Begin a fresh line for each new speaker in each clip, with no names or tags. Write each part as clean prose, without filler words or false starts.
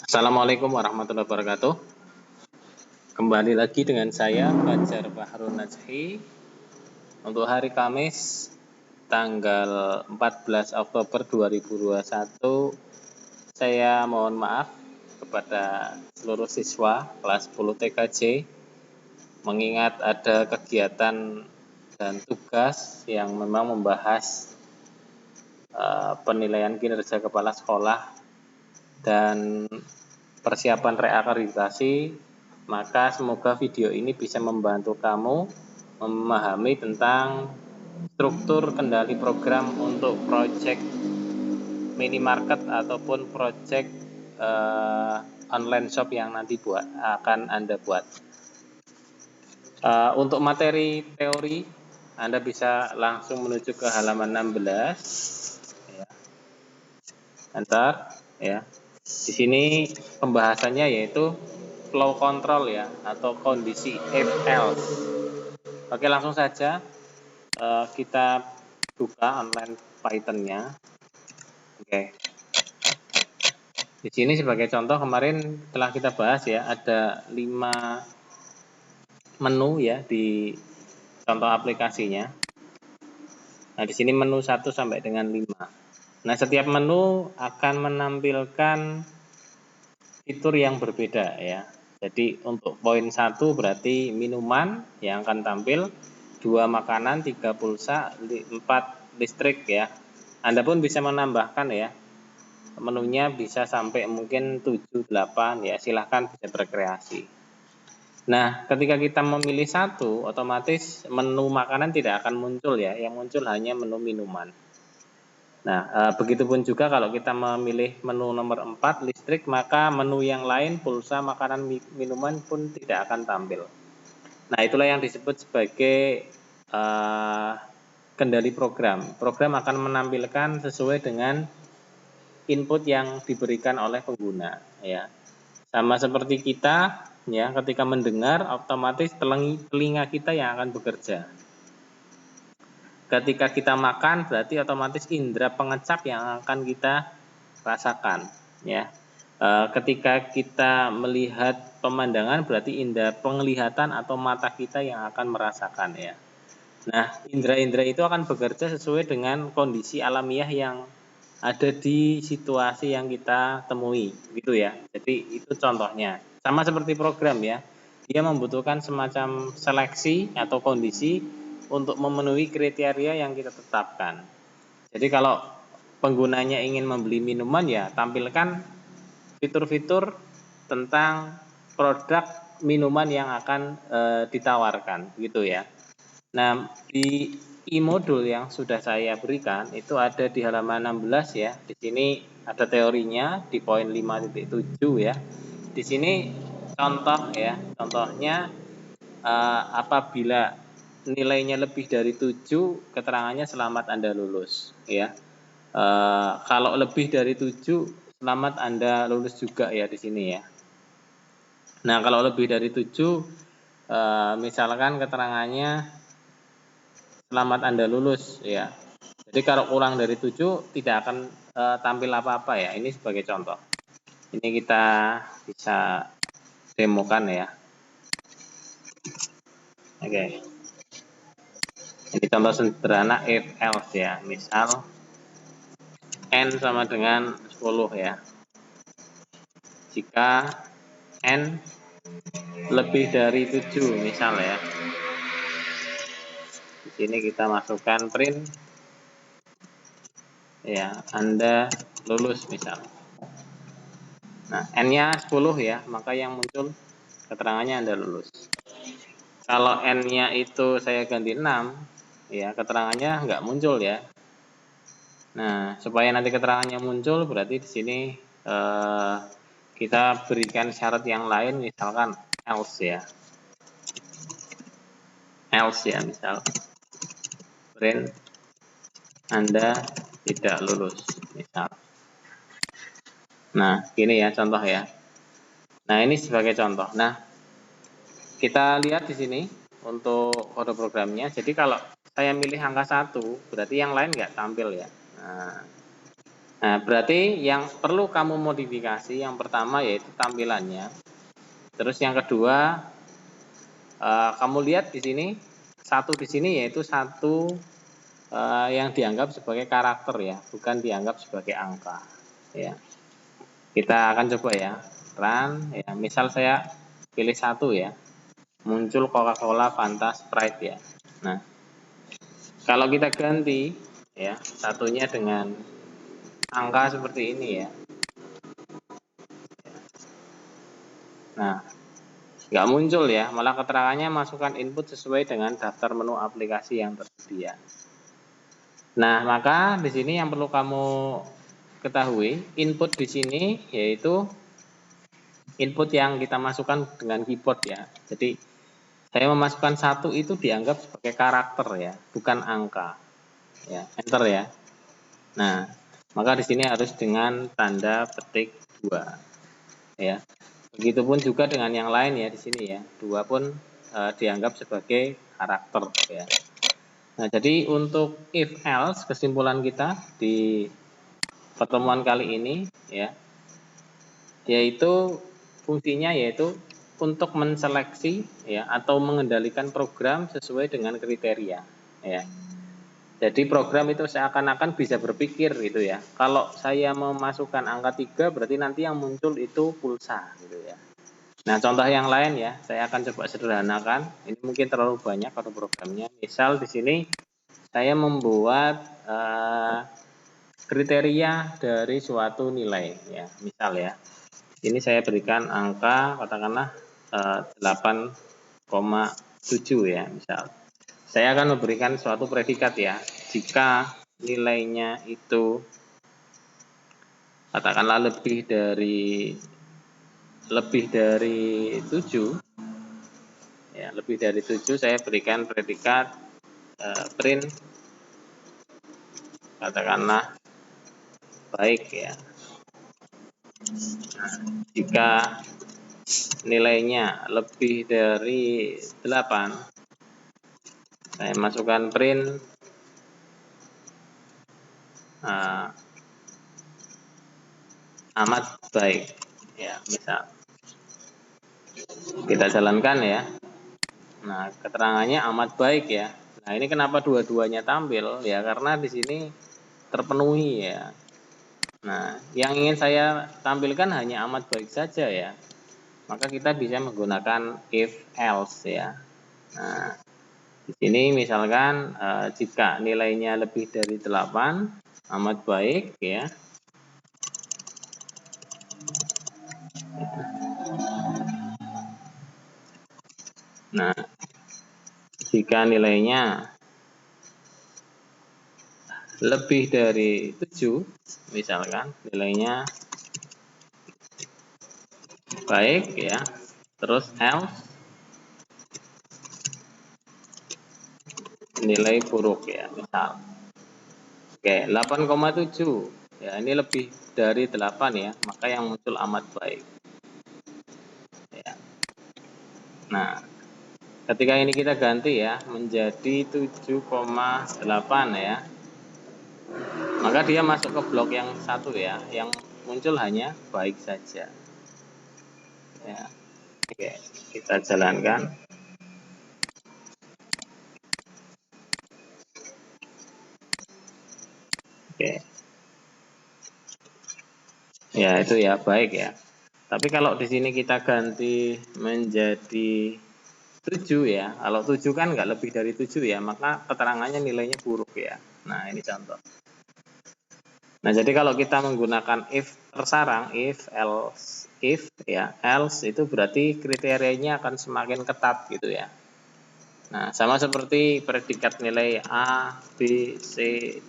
Assalamualaikum warahmatullahi wabarakatuh. Kembali lagi dengan saya Fajar Bahrul Najhi. Untuk hari Kamis tanggal 14 Oktober 2021, saya mohon maaf kepada seluruh siswa kelas 10 TKJ, mengingat ada kegiatan dan tugas yang memang membahas penilaian kinerja kepala sekolah dan persiapan reakreditasi, maka semoga video ini bisa membantu kamu memahami tentang struktur kendali program untuk project minimarket ataupun project online shop yang nanti akan Anda buat. Untuk materi teori, Anda bisa langsung menuju ke halaman 16. Ya. Enter, ya. Di sini pembahasannya yaitu flow control ya, atau kondisi if else. Oke, langsung saja kita buka online Python-nya. Oke. Di sini sebagai contoh kemarin telah kita bahas ya, ada 5 menu ya di contoh aplikasinya. Nah, di sini menu 1 sampai dengan 5. Nah, setiap menu akan menampilkan fitur yang berbeda ya. Jadi untuk poin 1 berarti minuman yang akan tampil, 2 makanan, 3 pulsa, 4 listrik ya. Anda pun bisa menambahkan ya. Menunya bisa sampai mungkin 7, 8 ya, silahkan bisa berkreasi. Nah, ketika kita memilih satu, otomatis menu makanan tidak akan muncul ya. Yang muncul hanya menu minuman. Nah, begitupun juga kalau kita memilih menu nomor 4, listrik, maka menu yang lain, pulsa, makanan, minuman pun tidak akan tampil. Nah, itulah yang disebut sebagai kendali program. Program akan menampilkan sesuai dengan input yang diberikan oleh pengguna. Ya, sama seperti kita, ya, ketika mendengar, otomatis telinga kita yang akan bekerja. Ketika kita makan, berarti otomatis indera pengecap yang akan kita rasakan ya. Ketika kita melihat pemandangan, berarti indera penglihatan atau mata kita yang akan merasakan ya. Nah, indera-indera itu akan bekerja sesuai dengan kondisi alamiah yang ada di situasi yang kita temui gitu ya. Jadi itu contohnya. Sama seperti program ya. Dia membutuhkan semacam seleksi atau kondisi untuk memenuhi kriteria yang kita tetapkan. Jadi kalau penggunanya ingin membeli minuman ya tampilkan fitur-fitur tentang produk minuman yang akan ditawarkan gitu ya. Nah, di e-modul yang sudah saya berikan itu ada di halaman 16 ya. Di sini ada teorinya di poin 5.7 ya. Di sini contoh ya. Contohnya apabila nilainya lebih dari 7, keterangannya selamat Anda lulus ya. Kalau lebih dari 7, selamat Anda lulus juga ya di sini ya. Nah, kalau lebih dari 7, misalkan keterangannya selamat Anda lulus ya. Jadi kalau kurang dari 7 tidak akan tampil apa-apa ya. Ini sebagai contoh. Ini kita bisa demokan ya. Oke. Ini contoh sederhana if else ya. Misal n sama dengan 10 ya. Jika n lebih dari 7 misal ya. Di sini kita masukkan print ya, Anda lulus misal. Nah, n-nya 10 ya, maka yang muncul keterangannya Anda lulus. Kalau n-nya itu saya ganti 6 ya, keterangannya nggak muncul ya. Nah, supaya nanti keterangannya muncul berarti di sini kita berikan syarat yang lain, misalkan else ya. Else ya, misal print Anda tidak lulus misal. Nah, gini ya contoh ya. Nah, ini sebagai contoh. Nah, kita lihat di sini untuk kode programnya. Jadi kalau saya milih angka 1, berarti yang lain nggak tampil ya. Nah, Nah, berarti yang perlu kamu modifikasi yang pertama yaitu tampilannya. Terus yang kedua, kamu lihat di sini satu di sini yaitu satu yang dianggap sebagai karakter ya, bukan dianggap sebagai angka. Ya, kita akan coba ya, run. Ya, misal saya pilih satu ya, muncul Coca-Cola, Fanta, Sprite ya. Nah, kalau kita ganti ya satunya dengan angka seperti ini ya. Nah, nggak muncul ya, malah keterangannya masukkan input sesuai dengan daftar menu aplikasi yang tersedia. Nah, maka di sini yang perlu kamu ketahui, input di sini yaitu input yang kita masukkan dengan keyboard ya. Jadi saya memasukkan satu itu dianggap sebagai karakter ya, bukan angka. Ya, enter ya. Nah, maka di sini harus dengan tanda petik 2 ya. Begitupun juga dengan yang lain ya di sini ya. 2 pun dianggap sebagai karakter ya. Nah, jadi untuk if else kesimpulan kita di pertemuan kali ini ya, yaitu fungsinya yaitu untuk menseleksi ya atau mengendalikan program sesuai dengan kriteria ya. Jadi program itu seakan-akan bisa berpikir gitu ya. Kalau saya memasukkan angka 3 berarti nanti yang muncul itu pulsa gitu ya. Nah, contoh yang lain ya, saya akan coba sederhanakan. Ini mungkin terlalu banyak kalau programnya. Misal di sini saya membuat kriteria dari suatu nilai ya. Misal ya. Ini saya berikan angka katakanlah 8,7 ya, misal. Saya akan memberikan suatu predikat ya. Jika nilainya itu katakanlah lebih dari 7 ya, lebih dari 7 saya berikan predikat print katakanlah baik ya. Nah, jika nilainya lebih dari 8 saya masukkan print amat baik ya, misal kita jalankan ya. Nah, keterangannya amat baik ya. Nah, ini kenapa dua-duanya tampil ya, karena di sini terpenuhi ya. Nah, yang ingin saya tampilkan hanya amat baik saja ya. Maka kita bisa menggunakan if else ya. Nah, di sini misalkan jika nilainya lebih dari 8 amat baik ya. Nah, jika nilainya lebih dari 7 misalkan nilainya baik ya, terus else nilai buruk ya, misal. Oke, 8,7 ya, ini lebih dari 8 ya, maka yang muncul amat baik ya. Nah, ketika ini kita ganti ya menjadi 7,8 ya, maka dia masuk ke blok yang satu ya, yang muncul hanya baik saja ya. Oke, kita jalankan. Oke ya, itu ya baik ya. Tapi kalau di sini kita ganti menjadi 7 ya, kalau 7 kan nggak lebih dari 7 ya, maka keterangannya nilainya buruk ya. Nah, ini contoh. Nah, jadi kalau kita menggunakan if tersarang, if, else, if ya, else itu berarti kriterianya akan semakin ketat gitu ya. Nah, sama seperti predikat nilai A, B, C,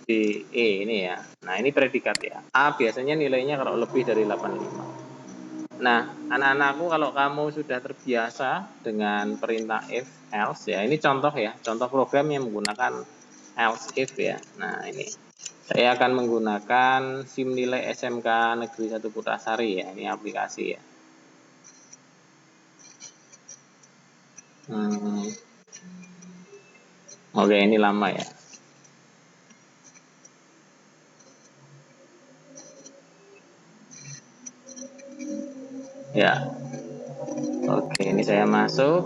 D, E ini ya. Nah, ini predikat ya. A biasanya nilainya kalau lebih dari 85. Nah, anak-anakku kalau kamu sudah terbiasa dengan perintah if, else ya, ini contoh ya, contoh program yang menggunakan else if ya. Nah, ini saya akan menggunakan SIM nilai SMK Negeri 1 Putrasari ya, ini aplikasi ya. Oke, ini lama ya. Ya, oke, ini saya masuk.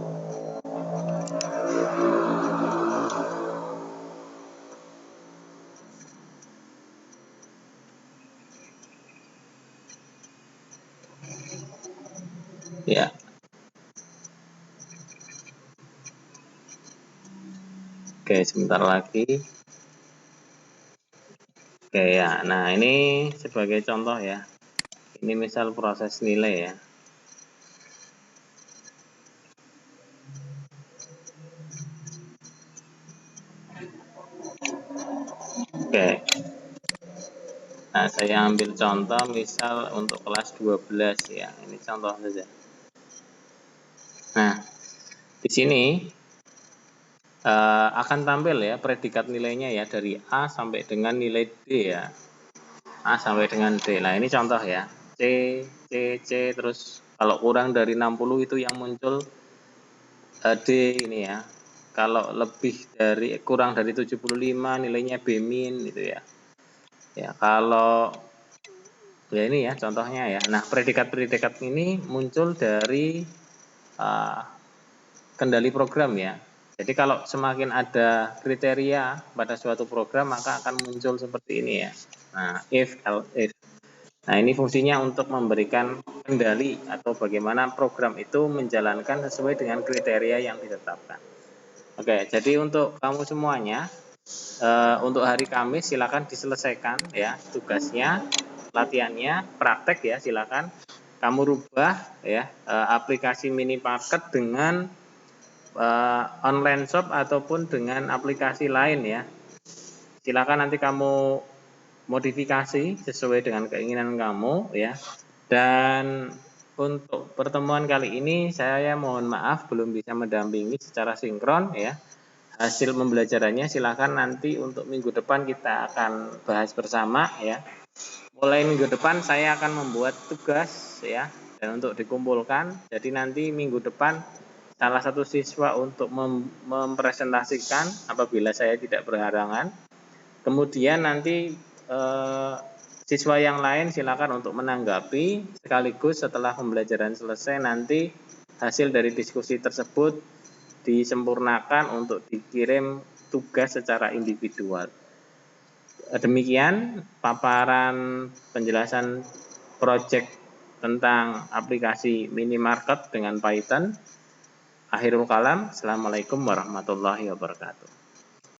Ya, oke, sebentar lagi. Oke ya, nah ini sebagai contoh ya. Ini misal proses nilai ya. Oke. Nah, saya ambil contoh misal untuk kelas 12 ya. Ini contoh saja. Nah, di sini akan tampil ya predikat nilainya ya dari A sampai dengan nilai D ya. A sampai dengan D. Nah, ini contoh ya. C, C, terus kalau kurang dari 60 itu yang muncul D ini ya. Kalau lebih dari kurang dari 75 nilainya B min gitu ya. Ya, kalau ya ini ya contohnya ya. Nah, predikat-predikat ini muncul dari kendali program ya. Jadi kalau semakin ada kriteria pada suatu program maka akan muncul seperti ini ya. Nah, if, else, if. Nah, ini fungsinya untuk memberikan kendali atau bagaimana program itu menjalankan sesuai dengan kriteria yang ditetapkan. Oke, jadi untuk kamu semuanya, untuk hari Kamis silakan diselesaikan ya tugasnya, latihannya, praktek ya silakan kamu rubah ya aplikasi minimarket dengan online shop ataupun dengan aplikasi lain ya. Silakan nanti kamu modifikasi sesuai dengan keinginan kamu ya. Dan untuk pertemuan kali ini saya mohon maaf belum bisa mendampingi secara sinkron ya. Hasil pembelajarannya silakan nanti untuk minggu depan kita akan bahas bersama ya. Mulai minggu depan saya akan membuat tugas ya dan untuk dikumpulkan. Jadi nanti minggu depan salah satu siswa untuk mempresentasikan apabila saya tidak berhalangan. Kemudian nanti siswa yang lain silakan untuk menanggapi sekaligus setelah pembelajaran selesai nanti hasil dari diskusi tersebut disempurnakan untuk dikirim tugas secara individual. Demikian paparan penjelasan proyek tentang aplikasi minimarket dengan Python. Akhirul kalam, Assalamualaikum warahmatullahi wabarakatuh.